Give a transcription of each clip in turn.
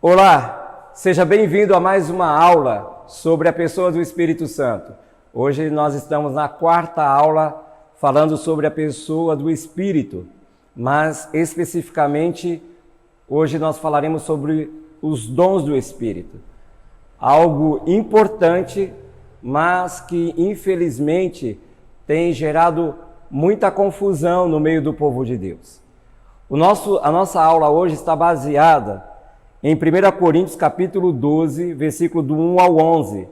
Olá, seja bem-vindo a mais uma aula sobre a pessoa do Espírito Santo. Hoje nós estamos na quarta aula falando sobre a pessoa do Espírito, mas especificamente hoje nós falaremos sobre os dons do Espírito. Algo importante, mas que infelizmente tem gerado muita confusão no meio do povo de Deus. A nossa aula hoje está baseada em 1 Coríntios capítulo 12, versículo do 1 ao 11,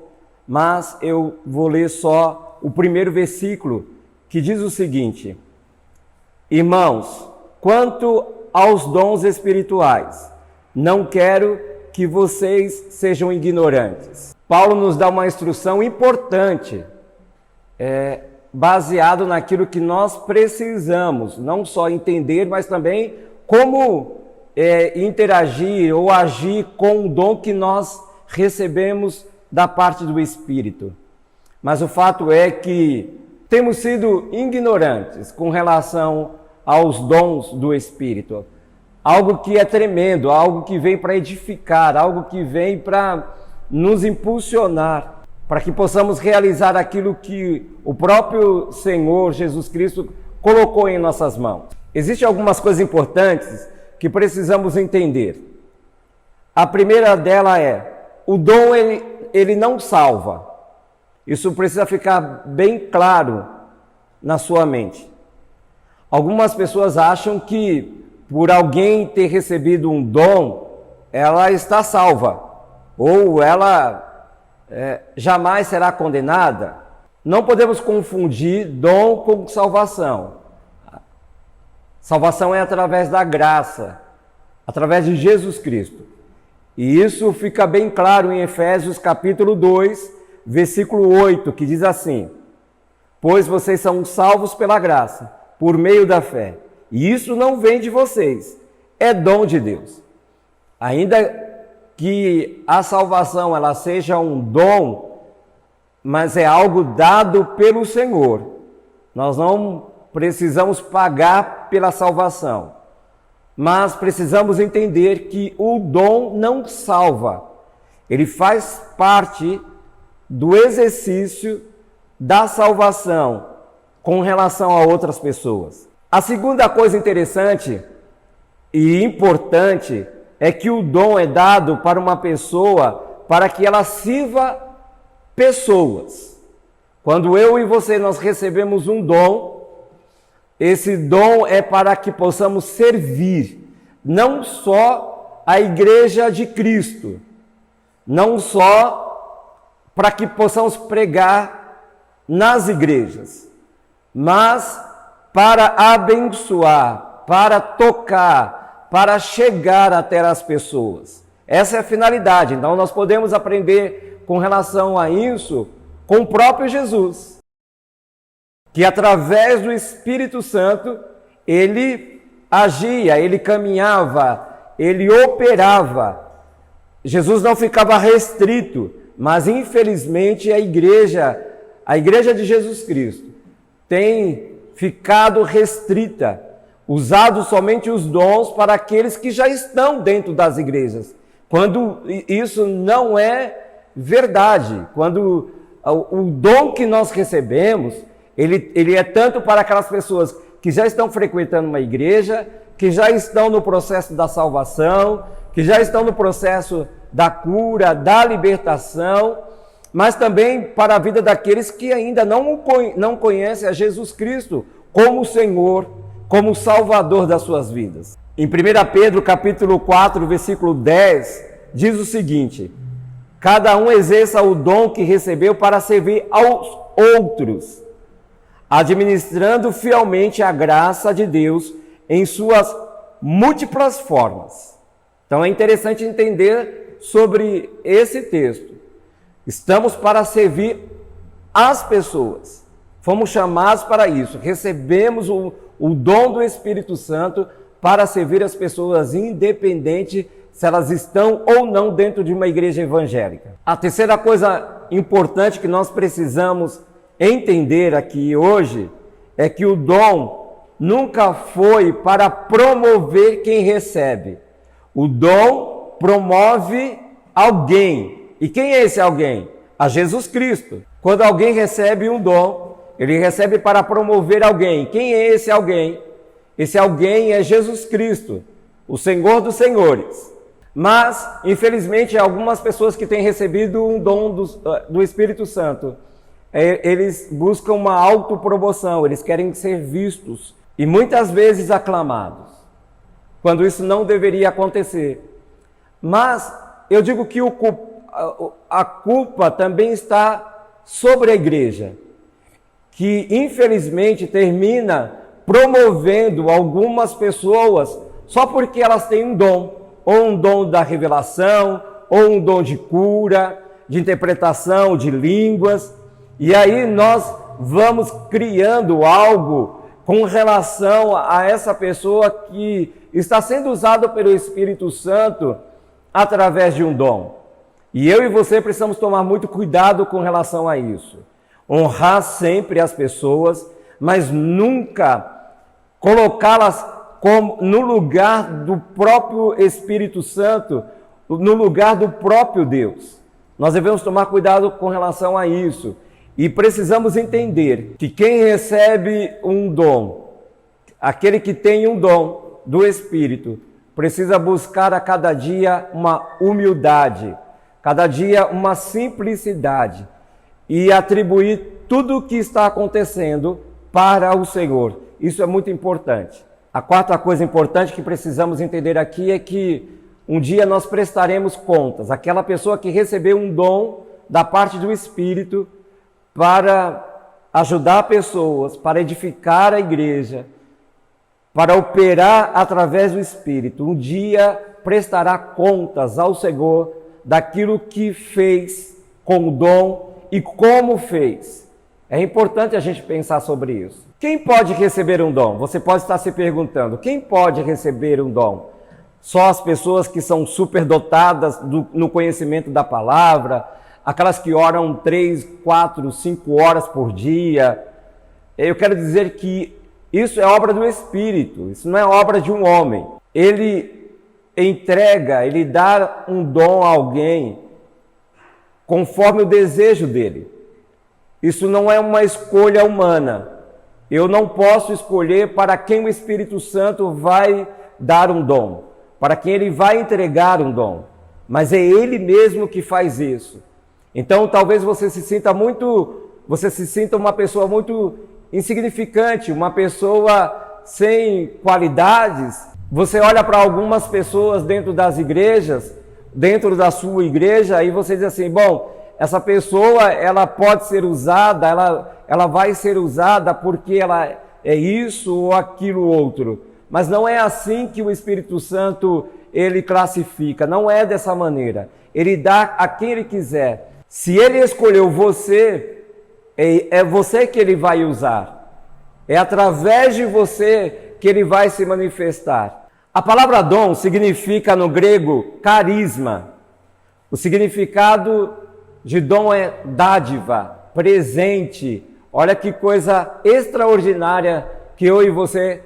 mas eu vou ler só o primeiro versículo, que diz o seguinte: Irmãos, quanto aos dons espirituais, não quero que vocês sejam ignorantes. Paulo nos dá uma instrução importante, baseado naquilo que nós precisamos, não só entender, mas também como interagir ou agir com o dom que nós recebemos da parte do Espírito. Mas o fato é que temos sido ignorantes com relação aos dons do Espírito. Algo que é tremendo, algo que vem para edificar, algo que vem para nos impulsionar, para que possamos realizar aquilo que o próprio Senhor Jesus Cristo colocou em nossas mãos. Existem algumas coisas importantes que precisamos entender. A primeira dela é, o dom ele não salva. Isso precisa ficar bem claro na sua mente. Algumas pessoas acham que por alguém ter recebido um dom, ela está salva, ou ela jamais será condenada. Não podemos confundir dom com salvação. Salvação é através da graça, através de Jesus Cristo. E isso fica bem claro em Efésios capítulo 2, versículo 8, que diz assim: Pois vocês são salvos pela graça, por meio da fé. E isso não vem de vocês, é dom de Deus. Ainda que a salvação ela seja um dom, mas é algo dado pelo Senhor. Nós não precisamos pagar pela salvação, mas precisamos entender que o dom não salva. Ele faz parte do exercício da salvação com relação a outras pessoas. A segunda coisa interessante e importante é que o dom é dado para uma pessoa para que ela sirva pessoas. Quando eu e você nós recebemos um dom, esse dom é para que possamos servir não só a igreja de Cristo, não só para que possamos pregar nas igrejas, mas para abençoar, para tocar, para chegar até as pessoas. Essa é a finalidade. Então nós podemos aprender com relação a isso com o próprio Jesus, que através do Espírito Santo, ele agia, ele caminhava, ele operava. Jesus não ficava restrito, mas infelizmente a igreja de Jesus Cristo tem ficado restrita, usado somente os dons para aqueles que já estão dentro das igrejas, quando isso não é verdade, quando o dom que nós recebemos, ele é tanto para aquelas pessoas que já estão frequentando uma igreja, que já estão no processo da salvação, que já estão no processo da cura, da libertação, mas também para a vida daqueles que ainda não conhecem a Jesus Cristo como Senhor, como Salvador das suas vidas. Em 1 Pedro capítulo 4, versículo 10, diz o seguinte: Cada um exerça o dom que recebeu para servir aos outros, administrando fielmente a graça de Deus em suas múltiplas formas. Então é interessante entender sobre esse texto. Estamos para servir as pessoas. Fomos chamados para isso. Recebemos o dom do Espírito Santo para servir as pessoas, independente se elas estão ou não dentro de uma igreja evangélica. A terceira coisa importante que nós precisamos entender aqui hoje é que o dom nunca foi para promover quem recebe. O dom promove alguém. E quem é esse alguém? A Jesus Cristo. Quando alguém recebe um dom, ele recebe para promover alguém. Quem é esse alguém? Esse alguém é Jesus Cristo, o Senhor dos Senhores. Mas, infelizmente, algumas pessoas que têm recebido um dom do Espírito Santo, eles buscam uma autopromoção, eles querem ser vistos e muitas vezes aclamados, quando isso não deveria acontecer. Mas eu digo que a culpa também está sobre a igreja, que infelizmente termina promovendo algumas pessoas só porque elas têm um dom, ou um dom da revelação, ou um dom de cura, de interpretação de línguas, e aí nós vamos criando algo com relação a essa pessoa que está sendo usada pelo Espírito Santo através de um dom. E eu e você precisamos tomar muito cuidado com relação a isso. Honrar sempre as pessoas, mas nunca colocá-las no lugar do próprio Espírito Santo, no lugar do próprio Deus. Nós devemos tomar cuidado com relação a isso. E precisamos entender que quem recebe um dom, aquele que tem um dom do Espírito, precisa buscar a cada dia uma humildade, cada dia uma simplicidade e atribuir tudo o que está acontecendo para o Senhor. Isso é muito importante. A quarta coisa importante que precisamos entender aqui é que um dia nós prestaremos contas. Aquela pessoa que recebeu um dom da parte do Espírito para ajudar pessoas, para edificar a igreja, para operar através do Espírito, um dia prestará contas ao Senhor daquilo que fez com o dom e como fez. É importante a gente pensar sobre isso. Quem pode receber um dom? Você pode estar se perguntando, quem pode receber um dom? Só as pessoas que são superdotadas no conhecimento da palavra, aquelas que oram 3, 4, 5 horas por dia. Eu quero dizer que isso é obra do Espírito, isso não é obra de um homem. Ele entrega, ele dá um dom a alguém conforme o desejo dele. Isso não é uma escolha humana. Eu não posso escolher para quem o Espírito Santo vai dar um dom, para quem ele vai entregar um dom, mas é ele mesmo que faz isso. Então talvez você se sinta uma pessoa muito insignificante, uma pessoa sem qualidades. Você olha para algumas pessoas dentro das igrejas, dentro da sua igreja, e você diz assim, bom, essa pessoa, ela pode ser usada, ela vai ser usada porque ela é isso ou aquilo outro. Mas não é assim que o Espírito Santo, ele classifica, não é dessa maneira. Ele dá a quem ele quiser. Se ele escolheu você, é você que ele vai usar. É através de você que ele vai se manifestar. A palavra dom significa no grego carisma. O significado de dom é dádiva, presente. Olha que coisa extraordinária que eu e você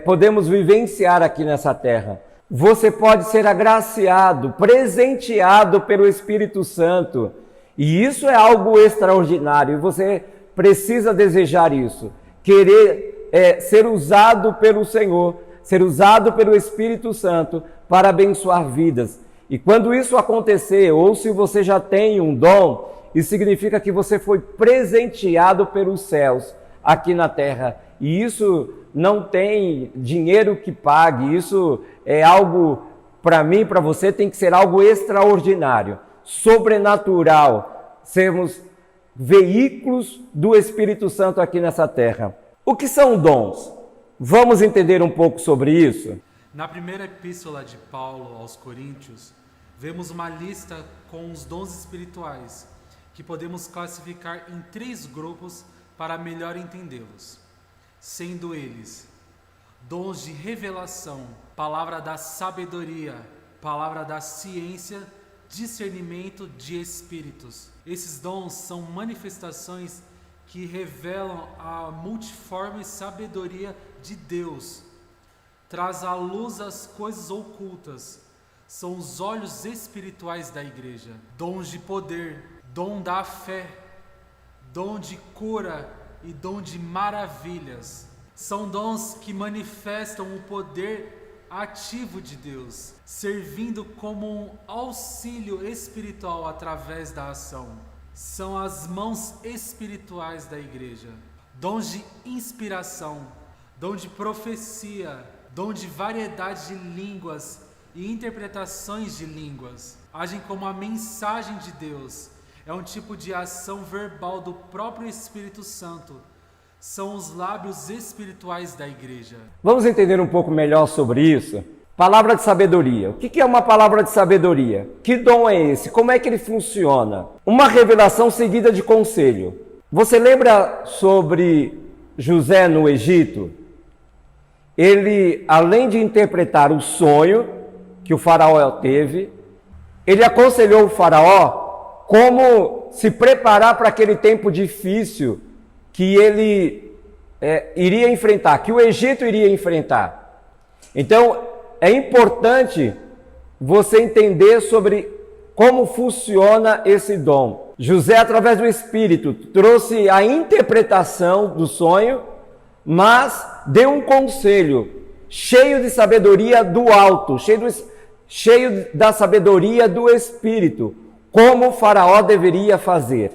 podemos vivenciar aqui nessa terra. Você pode ser agraciado, presenteado pelo Espírito Santo. E isso é algo extraordinário. E você precisa desejar isso. Querer ser usado pelo Senhor, ser usado pelo Espírito Santo para abençoar vidas. E quando isso acontecer, ou se você já tem um dom, isso significa que você foi presenteado pelos céus aqui na terra. E isso não tem dinheiro que pague, isso é algo, para mim, para você, tem que ser algo extraordinário, sobrenatural, sermos veículos do Espírito Santo aqui nessa terra. O que são dons? Vamos entender um pouco sobre isso? Na primeira epístola de Paulo aos Coríntios, vemos uma lista com os dons espirituais, que podemos classificar em 3 grupos para melhor entendê-los, sendo eles dons de revelação, palavra da sabedoria, palavra da ciência, discernimento de espíritos. Esses dons são manifestações que revelam a multiforme sabedoria de Deus, traz à luz as coisas ocultas, são os olhos espirituais da igreja. Dons de poder, dom da fé, dom de cura e dom de maravilhas. São dons que manifestam o poder ativo de Deus, servindo como um auxílio espiritual através da ação. São as mãos espirituais da igreja. Dons de inspiração, dom de profecia, dom de variedade de línguas e interpretações de línguas. Agem como a mensagem de Deus. É um tipo de ação verbal do próprio Espírito Santo. São os lábios espirituais da igreja. Vamos entender um pouco melhor sobre isso? Palavra de sabedoria. O que é uma palavra de sabedoria? Que dom é esse? Como é que ele funciona? Uma revelação seguida de conselho. Você lembra sobre José no Egito? Ele, além de interpretar o sonho que o faraó teve, ele aconselhou o faraó como se preparar para aquele tempo difícil que ele iria enfrentar, que o Egito iria enfrentar. Então, é importante você entender sobre como funciona esse dom. José, através do Espírito, trouxe a interpretação do sonho, mas deu um conselho cheio de sabedoria do alto, cheio da sabedoria do Espírito, como o faraó deveria fazer.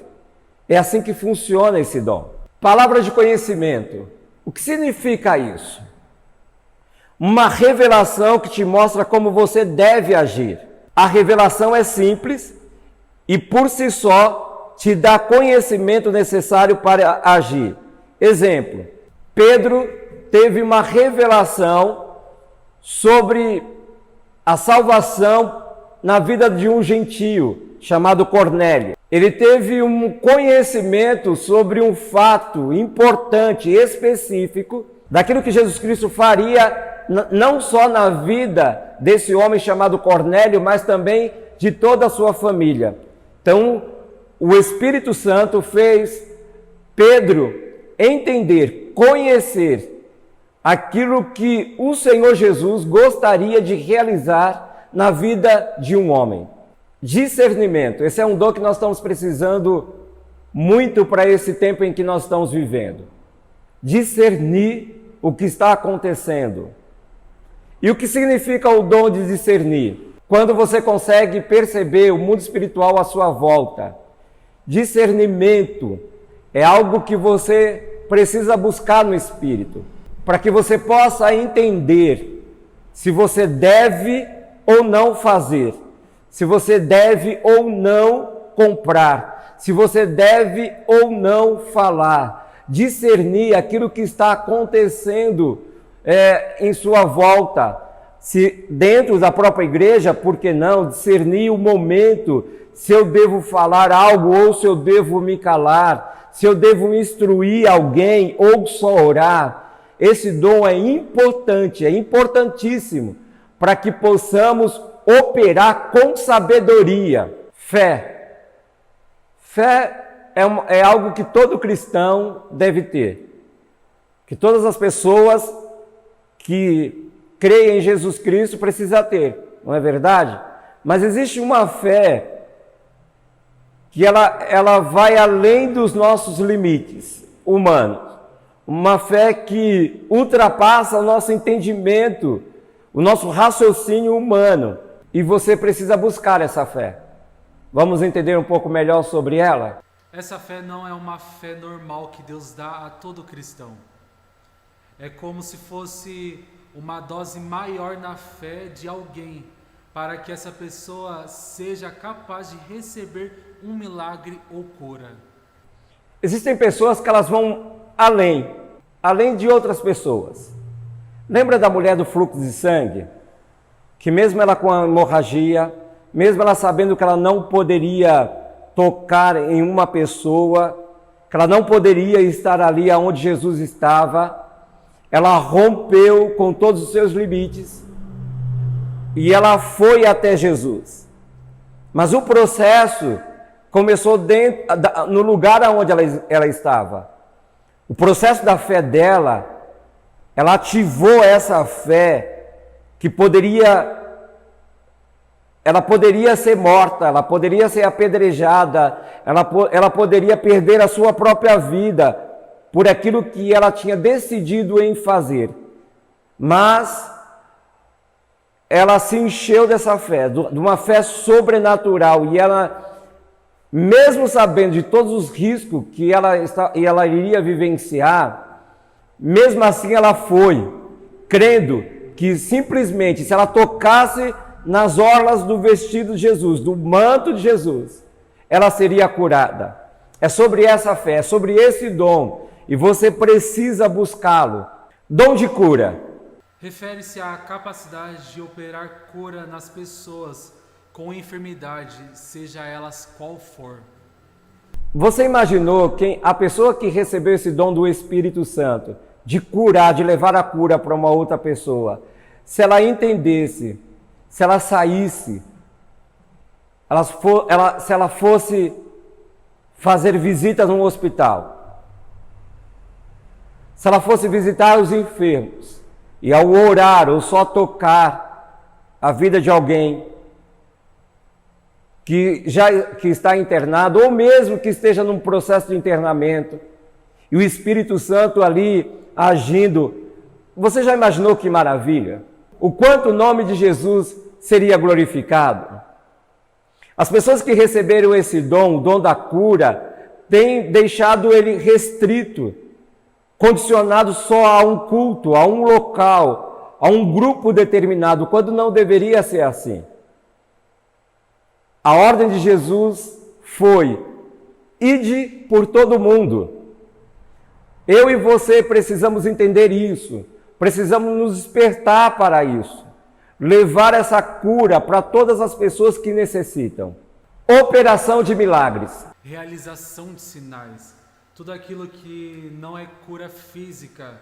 É assim que funciona esse dom. Palavra de conhecimento. O que significa isso? Uma revelação que te mostra como você deve agir. A revelação é simples e por si só te dá conhecimento necessário para agir. Exemplo, Pedro teve uma revelação sobre a salvação na vida de um gentio chamado Cornélio. Ele teve um conhecimento sobre um fato importante, específico, daquilo que Jesus Cristo faria não só na vida desse homem chamado Cornélio, mas também de toda a sua família. Então, o Espírito Santo fez Pedro entender, conhecer aquilo que o Senhor Jesus gostaria de realizar na vida de um homem. Discernimento, esse é um dom que nós estamos precisando muito para esse tempo em que nós estamos vivendo. Discernir o que está acontecendo. E o que significa o dom de discernir? Quando você consegue perceber o mundo espiritual à sua volta. Discernimento é algo que você precisa buscar no Espírito, para que você possa entender se você deve ou não fazer, se você deve ou não comprar, se você deve ou não falar, discernir aquilo que está acontecendo em sua volta, se dentro da própria igreja, por que não, discernir o momento, se eu devo falar algo ou se eu devo me calar, se eu devo instruir alguém ou só orar. Esse dom é importante, é importantíssimo, para que possamos operar com sabedoria. Fé. Fé é algo que todo cristão deve ter. Que todas as pessoas que creem em Jesus Cristo precisam ter, não é verdade? Mas existe uma fé que ela vai além dos nossos limites humanos. Uma fé que ultrapassa o nosso entendimento, o nosso raciocínio humano. E você precisa buscar essa fé. Vamos entender um pouco melhor sobre ela? Essa fé não é uma fé normal que Deus dá a todo cristão. É como se fosse uma dose maior na fé de alguém, para que essa pessoa seja capaz de receber um milagre ou cura. Existem pessoas que elas vão além de outras pessoas. Lembra da mulher do fluxo de sangue? Que mesmo ela com a hemorragia, mesmo ela sabendo que ela não poderia tocar em uma pessoa, que ela não poderia estar ali onde Jesus estava, ela rompeu com todos os seus limites e ela foi até Jesus. Mas o processo começou no lugar onde ela estava. O processo da fé dela, ela ativou essa fé que poderia ela poderia ser morta, ela poderia ser apedrejada, ela poderia perder a sua própria vida por aquilo que ela tinha decidido em fazer. Mas ela se encheu dessa fé, de uma fé sobrenatural, e ela, mesmo sabendo de todos os riscos que ela iria vivenciar, mesmo assim ela foi, crendo que simplesmente se ela tocasse nas orlas do vestido de Jesus, do manto de Jesus, ela seria curada. É sobre essa fé, é sobre esse dom, e você precisa buscá-lo. Dom de cura. Refere-se à capacidade de operar cura nas pessoas com enfermidade, seja elas qual for. Você imaginou a pessoa que recebeu esse dom do Espírito Santo, de curar, de levar a cura para uma outra pessoa, se ela entendesse, se ela saísse, se ela fosse fazer visitas no hospital, se ela fosse visitar os enfermos, e ao orar ou só tocar a vida de alguém que está internado, ou mesmo que esteja num processo de internamento, e o Espírito Santo ali agindo, você já imaginou que maravilha? O quanto o nome de Jesus seria glorificado? As pessoas que receberam esse dom, o dom da cura, têm deixado ele restrito, condicionado só a um culto, a um local, a um grupo determinado, quando não deveria ser assim. A ordem de Jesus foi: ide por todo mundo. Eu e você precisamos entender isso, precisamos nos despertar para isso, levar essa cura para todas as pessoas que necessitam. Operação de milagres. Realização de sinais. Tudo aquilo que não é cura física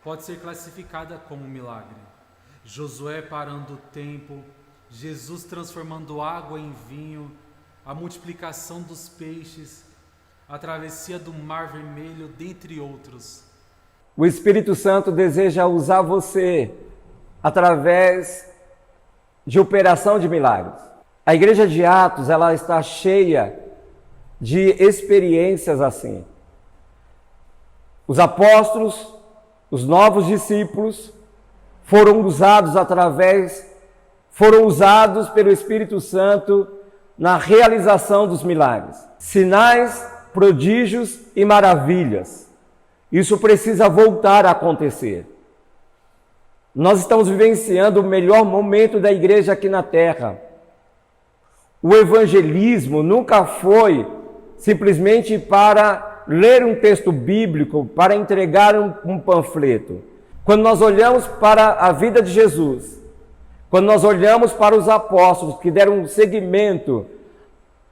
pode ser classificada como milagre. Josué parando o tempo, Jesus transformando água em vinho, a multiplicação dos peixes, a travessia do Mar Vermelho, dentre outros. O Espírito Santo deseja usar você através de operação de milagres. A igreja de Atos, ela está cheia de experiências assim. Os apóstolos, os novos discípulos, foram usados pelo Espírito Santo na realização dos milagres. Sinais, prodígios e maravilhas. Isso precisa voltar a acontecer. Nós estamos vivenciando o melhor momento da igreja aqui na terra. O evangelismo nunca foi simplesmente para ler um texto bíblico, para entregar um panfleto. Quando nós olhamos para a vida de Jesus, quando nós olhamos para os apóstolos que deram seguimento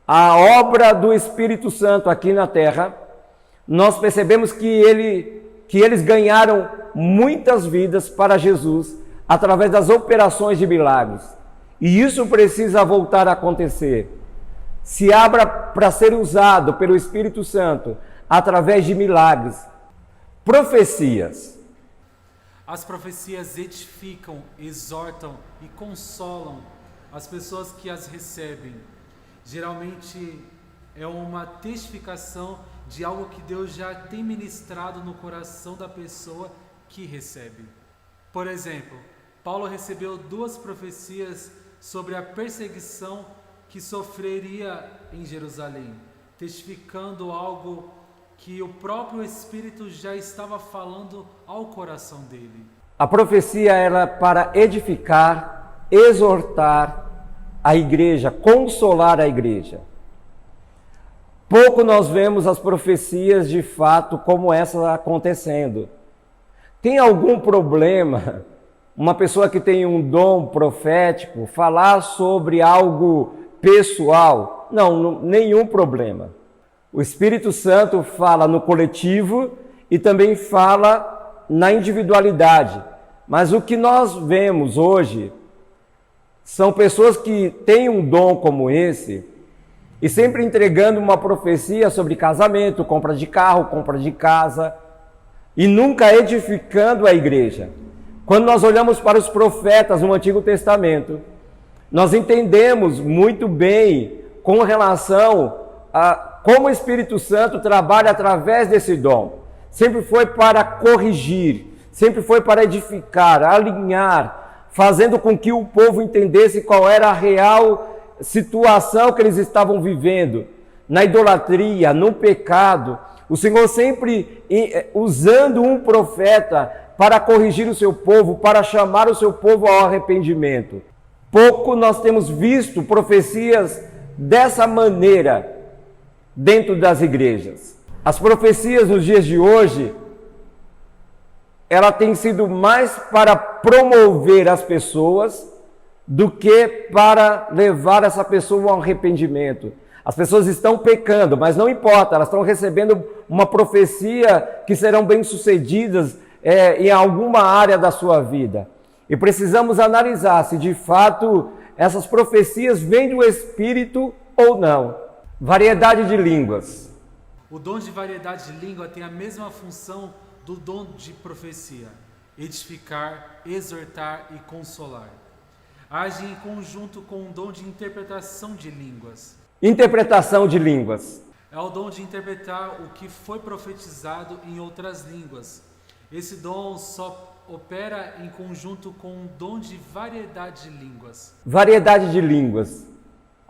à obra do Espírito Santo aqui na terra, nós percebemos que eles ganharam muitas vidas para Jesus através das operações de milagres. E isso precisa voltar a acontecer. Se abra para ser usado pelo Espírito Santo através de milagres. Profecias. As profecias edificam, exortam e consolam as pessoas que as recebem. Geralmente é uma testificação de algo que Deus já tem ministrado no coração da pessoa que recebe. Por exemplo, Paulo recebeu 2 profecias sobre a perseguição que sofreria em Jerusalém, testificando algo que o próprio Espírito já estava falando ao coração dele. A profecia era para edificar, exortar a igreja, consolar a igreja. Pouco nós vemos as profecias de fato como essa acontecendo. Tem algum problema uma pessoa que tem um dom profético falar sobre algo pessoal? Não, nenhum problema. O Espírito Santo fala no coletivo e também fala na individualidade. Mas o que nós vemos hoje são pessoas que têm um dom como esse e sempre entregando uma profecia sobre casamento, compra de carro, compra de casa, e nunca edificando a igreja. Quando nós olhamos para os profetas no Antigo Testamento, Nós entendemos muito bem com relação a como o Espírito Santo trabalha através desse dom. Sempre foi para corrigir, sempre foi para edificar, alinhar, fazendo com que o povo entendesse qual era a real situação que eles estavam vivendo, na idolatria, no pecado. O Senhor sempre usando um profeta para corrigir o seu povo, para chamar o seu povo ao arrependimento. Pouco nós temos visto profecias dessa maneira dentro das igrejas. As profecias nos dias de hoje, ela tem sido mais para promover as pessoas do que para levar essa pessoa ao arrependimento. As pessoas estão pecando, mas não importa, elas estão recebendo uma profecia que serão bem-sucedidas em alguma área da sua vida. E precisamos analisar se de fato essas profecias vêm do Espírito ou não. Variedade de línguas. O dom de variedade de língua tem a mesma função do dom de profecia: edificar, exortar e consolar. Age em conjunto com o dom de interpretação de línguas. Interpretação de línguas. É o dom de interpretar o que foi profetizado em outras línguas. Esse dom só opera em conjunto com o dom de variedade de línguas. Variedade de línguas.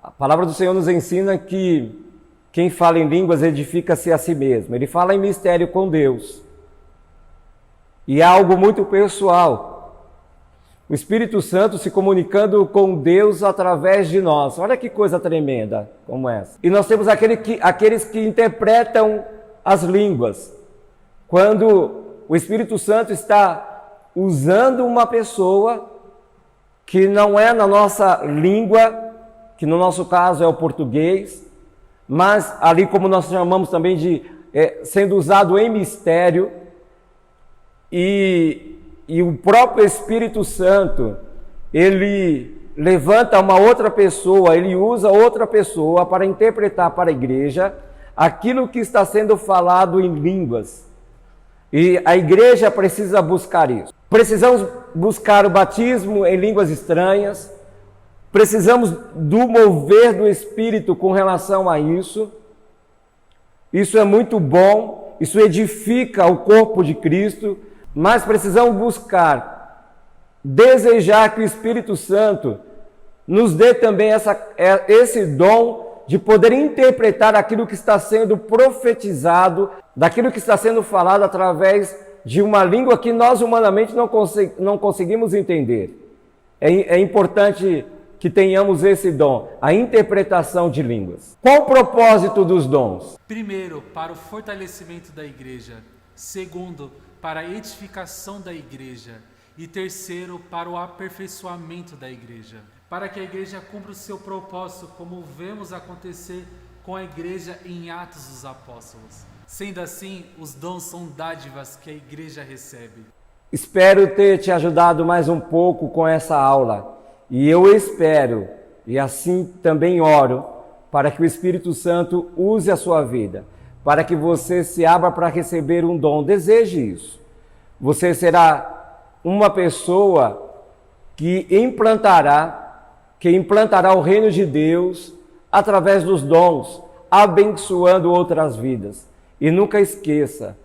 A palavra do Senhor nos ensina que quem fala em línguas edifica-se a si mesmo. Ele fala em mistério com Deus. E é algo muito pessoal. O Espírito Santo se comunicando com Deus através de nós. Olha que coisa tremenda como essa. E nós temos aqueles que interpretam as línguas. Quando o Espírito Santo está usando uma pessoa que não é na nossa língua, que no nosso caso é o português, mas ali como nós chamamos também de sendo usado em mistério, e o próprio Espírito Santo, ele levanta uma outra pessoa, ele usa outra pessoa para interpretar para a igreja aquilo que está sendo falado em línguas. E a igreja precisa buscar isso. Precisamos buscar o batismo em línguas estranhas, precisamos do mover do Espírito com relação a isso. Isso é muito bom, isso edifica o corpo de Cristo, mas precisamos buscar, desejar que o Espírito Santo nos dê também esse dom de poder interpretar aquilo que está sendo profetizado, daquilo que está sendo falado através de uma língua que nós humanamente não conseguimos entender. É importante que tenhamos esse dom, a interpretação de línguas. Qual o propósito dos dons? Primeiro, para o fortalecimento da igreja. Segundo, para a edificação da igreja. E terceiro, para o aperfeiçoamento da igreja. Para que a igreja cumpra o seu propósito, como vemos acontecer com a igreja em Atos dos Apóstolos. Sendo assim, os dons são dádivas que a igreja recebe. Espero ter te ajudado mais um pouco com essa aula. E eu espero, e assim também oro, para que o Espírito Santo use a sua vida, para que você se abra para receber um dom. Deseje isso. Você será uma pessoa que implantará o reino de Deus através dos dons, abençoando outras vidas. E nunca esqueça,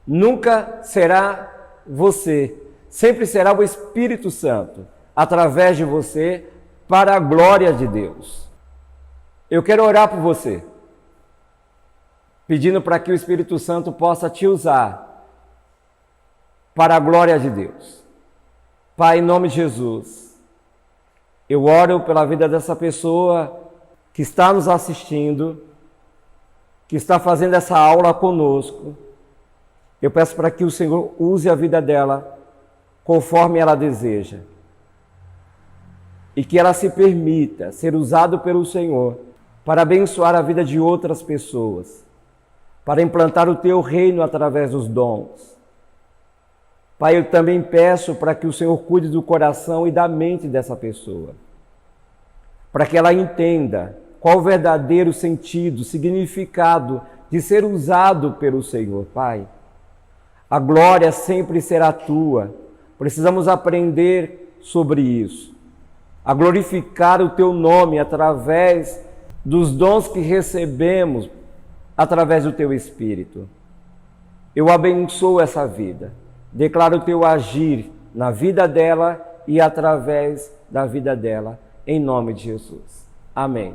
nunca será você, sempre será o Espírito Santo, através de você, para a glória de Deus. Eu quero orar por você, pedindo para que o Espírito Santo possa te usar para a glória de Deus. Pai, em nome de Jesus, eu oro pela vida dessa pessoa que está nos assistindo, que está fazendo essa aula conosco. Eu peço para que o Senhor use a vida dela conforme ela deseja. E que ela se permita ser usada pelo Senhor para abençoar a vida de outras pessoas, para implantar o teu reino através dos dons. Pai, eu também peço para que o Senhor cuide do coração e da mente dessa pessoa, para que ela entenda qual o verdadeiro sentido, significado de ser usado pelo Senhor, Pai. A glória sempre será tua. Precisamos aprender sobre isso. a glorificar o teu nome através dos dons que recebemos através do teu Espírito. Eu abençoo essa vida, declaro o teu agir na vida dela e através da vida dela, em nome de Jesus. Amém.